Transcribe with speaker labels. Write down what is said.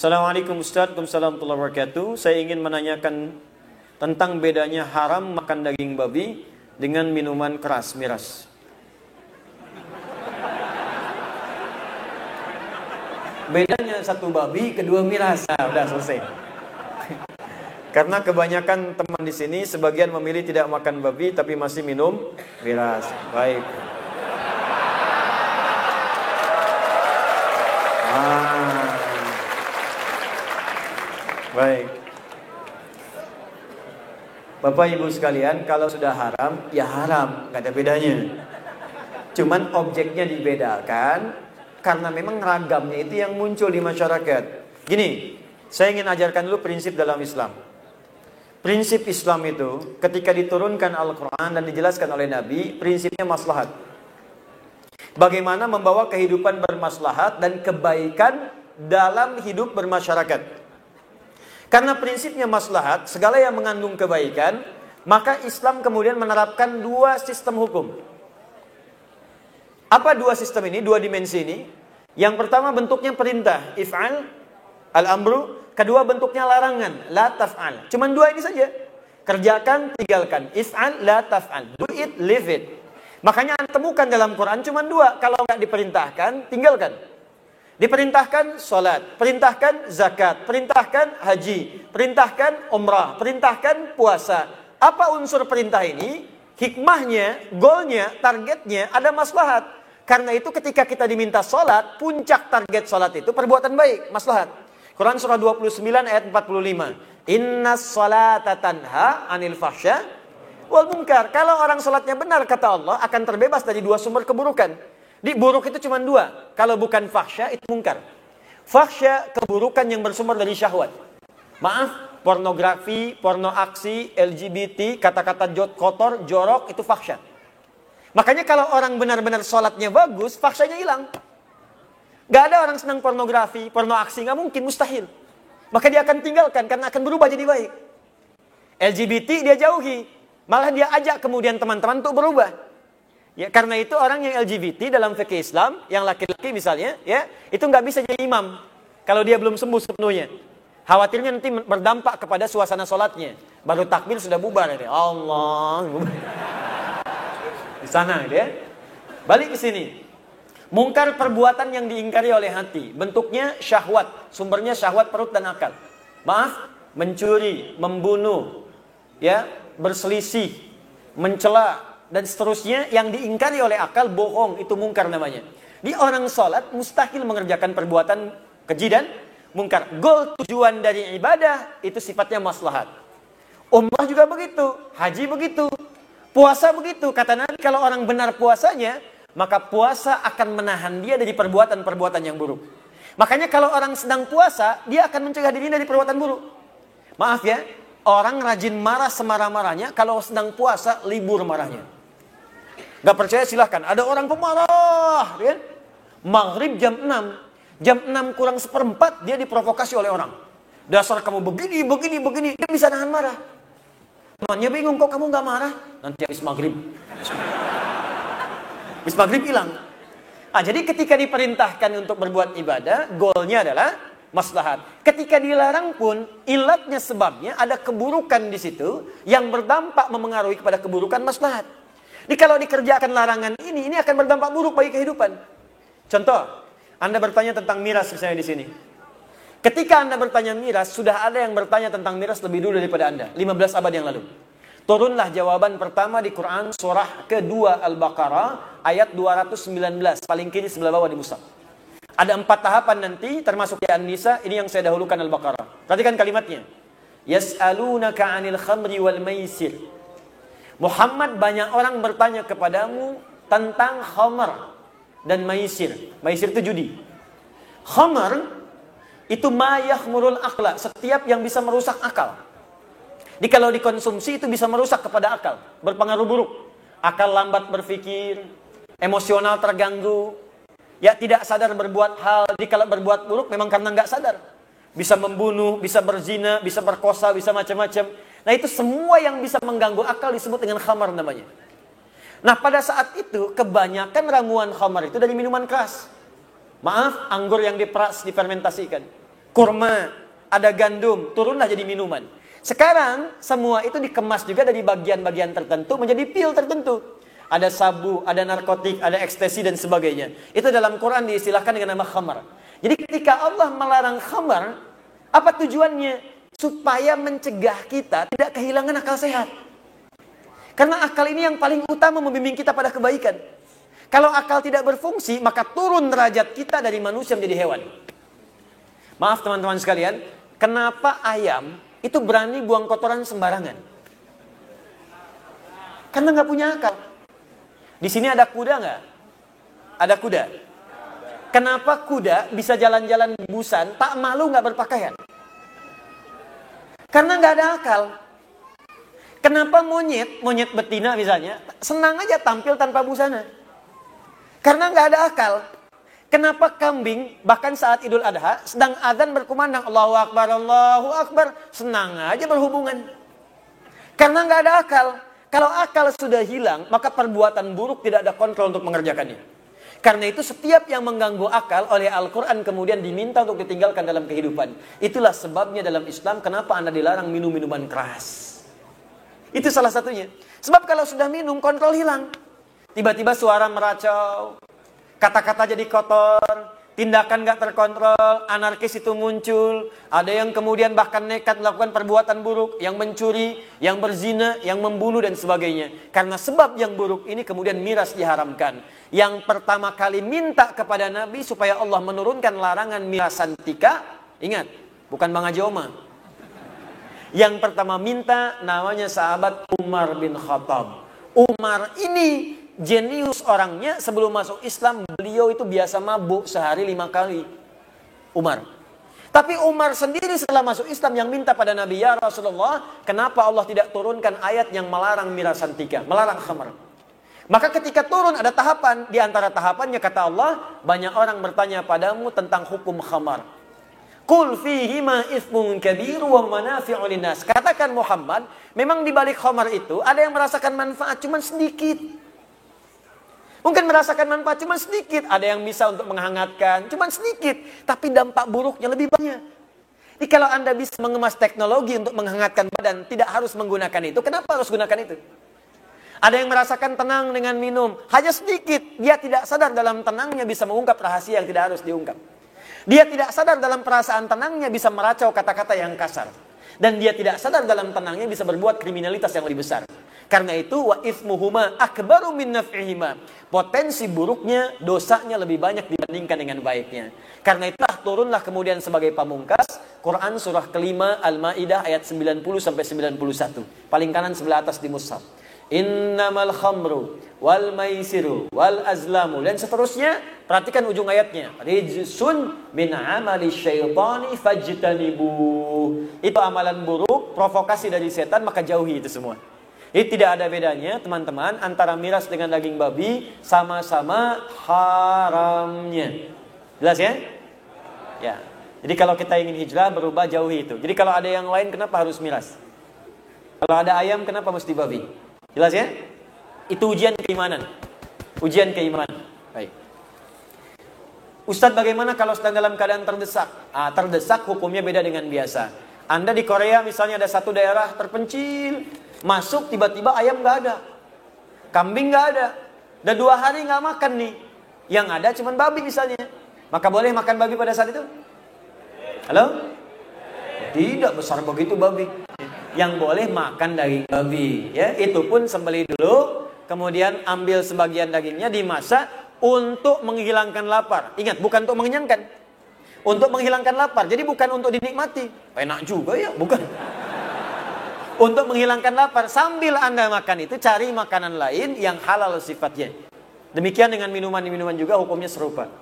Speaker 1: Assalamualaikum Ustaz, Waalaikumsalam warahmatullahi wabarakatuh. Saya ingin menanyakan tentang bedanya haram makan daging babi dengan minuman keras, miras. Bedanya satu babi, kedua miras. Nah, udah selesai. Karena kebanyakan teman di sini sebagian memilih tidak makan babi tapi masih minum miras. Baik. Baik. Bapak Ibu sekalian, kalau sudah haram, ya haram, nggak ada bedanya. Cuman objeknya dibedakan karena memang ragamnya itu yang muncul di masyarakat. Gini, saya ingin ajarkan dulu prinsip dalam Islam. Prinsip Islam itu ketika diturunkan Al-Quran dan dijelaskan oleh Nabi, prinsipnya maslahat. Bagaimana membawa kehidupan bermaslahat dan kebaikan dalam hidup bermasyarakat. Karena prinsipnya maslahat, segala yang mengandung kebaikan, maka Islam kemudian menerapkan dua sistem hukum. Apa dua sistem ini, dua dimensi ini? Yang pertama bentuknya perintah, if'al, al-amru. Kedua bentuknya larangan, la taf'al. Cuman dua ini saja. Kerjakan, tinggalkan. If'al, la taf'al. Do it, leave it. Makanya Anda temukan dalam Quran cuman dua. Kalau nggak diperintahkan, tinggalkan. Diperintahkan sholat, perintahkan zakat, perintahkan haji, perintahkan umrah, perintahkan puasa. Apa unsur perintah ini? Hikmahnya, goalnya, targetnya ada maslahat. Karena itu ketika kita diminta sholat, puncak target sholat itu perbuatan baik, maslahat. Quran surah 29 ayat 45. Inna sholata tanha anil fahsya wal munkar. Kalau orang sholatnya benar, kata Allah, akan terbebas dari dua sumber keburukan. Di buruk itu cuma dua. Kalau bukan fahsya, itu mungkar. Fahsya, keburukan yang bersumber dari syahwat. Maaf, pornografi, porno aksi, LGBT, kata-kata kotor, jorok, itu fahsya. Makanya kalau orang benar-benar sholatnya bagus, fahsyanya hilang. Gak ada orang senang pornografi, porno aksi, gak mungkin, mustahil. Maka dia akan tinggalkan, karena akan berubah jadi baik. LGBT dia jauhi. Malah dia ajak kemudian teman-teman untuk berubah. Ya, karena itu orang yang LGBT dalam fikih Islam, yang laki-laki misalnya, ya, itu nggak bisa jadi imam kalau dia belum sembuh sepenuhnya. Khawatirnya nanti berdampak kepada suasana sholatnya. Baru takbir sudah bubar, ya. Allah, di sana, ya. Balik ke sini. Mungkar perbuatan yang diingkari oleh hati, bentuknya syahwat, sumbernya syahwat perut dan akal. Maaf, mencuri, membunuh, ya, berselisih, mencela, dan seterusnya yang diingkari oleh akal, bohong, itu mungkar namanya. Di orang sholat mustahil mengerjakan perbuatan keji dan mungkar. Goal tujuan dari ibadah itu sifatnya maslahat. Umrah juga begitu, haji begitu, puasa begitu. Kata Nabi, kalau orang benar puasanya, maka puasa akan menahan dia dari perbuatan-perbuatan yang buruk. Makanya kalau orang sedang puasa, dia akan mencegah dirinya dari perbuatan buruk. Maaf ya, orang rajin marah semarah-marahnya, kalau sedang puasa libur marahnya. Gak percaya silahkan. Ada orang pemarah, kan? Maghrib jam 6. Jam 6 kurang seperempat, dia diprovokasi oleh orang. Dasar kamu begini. Dia bisa nahan marah. Temannya bingung, kok kamu gak marah? Nanti habis maghrib. Habis maghrib hilang. Jadi ketika diperintahkan untuk berbuat ibadah, goalnya adalah maslahat. Ketika dilarang pun, ilatnya sebabnya ada keburukan di situ yang berdampak memengaruhi kepada keburukan maslahat. Jadi kalau dikerjakan larangan ini akan berdampak buruk bagi kehidupan. Contoh, Anda bertanya tentang miras misalnya di sini. Ketika Anda bertanya miras, sudah ada yang bertanya tentang miras lebih dulu daripada Anda, 15 abad yang lalu. Turunlah jawaban pertama di Quran surah kedua Al-Baqarah ayat 219, paling kiri sebelah bawah di mushaf. Ada 4 tahapan nanti, termasuk di An-Nisa, ini yang saya dahulukan Al-Baqarah. Perhatikan kalimatnya. Yas'alunaka 'anil khamri wal maisir. Muhammad, banyak orang bertanya kepadamu tentang khamar dan maisir. Maisir itu judi. Khamar itu ma yakhmurul aqla, setiap yang bisa merusak akal. Jadi kalau dikonsumsi itu bisa merusak kepada akal, berpengaruh buruk. Akal lambat berpikir, emosional terganggu, ya tidak sadar berbuat hal. Jadi kalau berbuat buruk memang karena nggak sadar. Bisa membunuh, bisa berzina, bisa berkosa, bisa macam-macam. Nah itu semua yang bisa mengganggu akal disebut dengan khamar namanya. Nah pada saat itu kebanyakan ramuan khamar itu dari minuman keras. Maaf, anggur yang diperas, difermentasikan. kurma, ada gandum, turunlah jadi minuman. Sekarang semua itu dikemas juga dari bagian-bagian tertentu menjadi pil tertentu. Ada sabu, ada narkotik, ada ekstasi dan sebagainya. Itu dalam Quran diistilahkan dengan nama khamar. Jadi ketika Allah melarang khamar, apa tujuannya? Supaya mencegah kita tidak kehilangan akal sehat. Karena akal ini yang paling utama membimbing kita pada kebaikan. Kalau akal tidak berfungsi, maka turun derajat kita dari manusia menjadi hewan. Maaf teman-teman sekalian, kenapa ayam itu berani buang kotoran sembarangan? Karena nggak punya akal. Di sini ada kuda nggak? Ada kuda. Kenapa kuda bisa jalan-jalan di busan, tak malu nggak berpakaian? Karena nggak ada akal. Kenapa monyet betina misalnya, senang aja tampil tanpa busana? Karena nggak ada akal. Kenapa kambing bahkan saat Idul Adha sedang adzan berkumandang Allahu Akbar, senang aja berhubungan? Karena nggak ada akal. Kalau akal sudah hilang, maka perbuatan buruk tidak ada kontrol untuk mengerjakannya. Karena itu setiap yang mengganggu akal oleh Al-Quran kemudian diminta untuk ditinggalkan dalam kehidupan. Itulah sebabnya dalam Islam kenapa Anda dilarang minum minuman keras. Itu salah satunya. Sebab kalau sudah minum, kontrol hilang. Tiba-tiba suara meracau, kata-kata jadi kotor, tindakan gak terkontrol, anarkis itu muncul. Ada yang kemudian bahkan nekat melakukan perbuatan buruk, yang mencuri, yang berzina, yang membunuh dan sebagainya. Karena sebab yang buruk ini kemudian miras diharamkan. Yang pertama kali minta kepada Nabi supaya Allah menurunkan larangan mirasan tika, ingat, bukan Bang Haji Oma. Yang pertama minta namanya sahabat Umar bin Khattab. Umar ini jenius orangnya, sebelum masuk Islam beliau itu biasa mabuk sehari 5 kali. Umar. Tapi Umar sendiri setelah masuk Islam yang minta pada Nabi, ya Rasulullah, kenapa Allah tidak turunkan ayat yang melarang mirasan tika, melarang khamar? Maka ketika turun ada tahapan, di antara tahapannya kata Allah, banyak orang bertanya padamu tentang hukum khamar. Qul fihima itsmun kabir wa manafi'u linnas. Katakan Muhammad, memang di balik khamar itu ada yang merasakan manfaat cuma sedikit. Mungkin merasakan manfaat cuma sedikit. Ada yang bisa untuk menghangatkan cuma sedikit. Tapi dampak buruknya lebih banyak. Jadi kalau Anda bisa mengemas teknologi untuk menghangatkan badan, tidak harus menggunakan itu. Kenapa harus gunakan itu? Ada yang merasakan tenang dengan minum. Hanya sedikit. Dia tidak sadar dalam tenangnya bisa mengungkap rahasia yang tidak harus diungkap. Dia tidak sadar dalam perasaan tenangnya bisa meracau kata-kata yang kasar. Dan dia tidak sadar dalam tenangnya bisa berbuat kriminalitas yang lebih besar. Karena itu wa itsmuhuma akbaru min naf'ihima. Potensi buruknya, dosanya lebih banyak dibandingkan dengan baiknya. Karena itulah turunlah kemudian sebagai pamungkas Quran surah kelima Al-Maidah ayat 90 sampai 91. Paling kanan sebelah atas di mushaf. Innamal khamru wal maisiru wal azlamu dan seterusnya. Perhatikan ujung ayatnya. Rijsun min amali syaitani fajtanibu. Itu amalan buruk, provokasi dari setan, maka jauhi itu semua. Jadi tidak ada bedanya teman-teman antara miras dengan daging babi, sama-sama haramnya. Jelas ya? Ya. Jadi kalau kita ingin hijrah berubah, jauhi itu. Jadi kalau ada yang lain kenapa harus miras? Kalau ada ayam kenapa mesti babi? Jelas ya? Itu ujian keimanan. Ujian keimanan. Baik. Ustadz, bagaimana kalau sedang dalam keadaan terdesak? Terdesak hukumnya beda dengan biasa. Anda di Korea misalnya ada satu daerah terpencil, masuk tiba-tiba ayam nggak ada, kambing nggak ada, udah 2 hari nggak makan nih, yang ada cuma babi misalnya, maka boleh makan babi pada saat itu? Halo? Tidak besar begitu babi. Yang boleh makan daging babi, ya itu pun sembelih dulu, kemudian ambil sebagian dagingnya dimasak untuk menghilangkan lapar. Ingat, bukan untuk mengenyangkan. Untuk menghilangkan lapar. Jadi bukan untuk dinikmati. Enak juga ya, bukan. Untuk menghilangkan lapar. Sambil Anda makan itu, cari makanan lain yang halal sifatnya. Demikian dengan minuman-minuman juga hukumnya serupa.